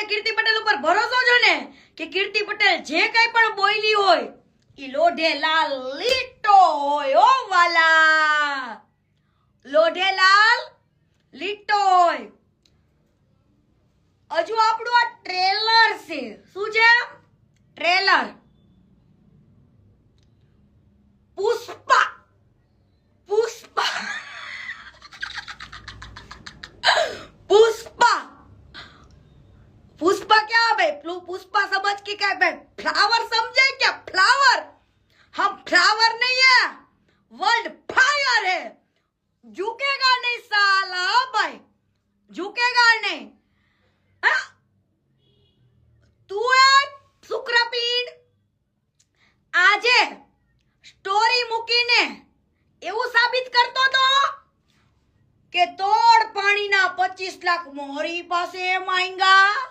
તમને કીર્તિ પટેલ ઉપર ભરોસો છે ને કે કીર્તિ પટેલ જે કઈ પણ બોલી હોય ઈ લોઢેલાલ લીટો હોય ઓ વાલા, લોઢેલાલ લીટો હોય. હજુ આપણું આ ટ્રેલર છે. શું છે? ટ્રેલર. પુષ્પા પુષ્પા પુષ્પા पुष्पा क्या भाई? पुष्पा समझ के क्या भाई? फ्लावर समझे क्या? फ्लावर. हम फ्लावर नहीं है, वर्ल्ड फायर है. झुकेगा नहीं साला भाई, झुकेगा नहीं. हाँ? तू है શુક્રપીંડ. આજે સ્ટોરી મૂકીને એવું સાબિત કરતો તો કે તોડ પાણીના 25 લાખ મોરી પાસે માંગ્યા.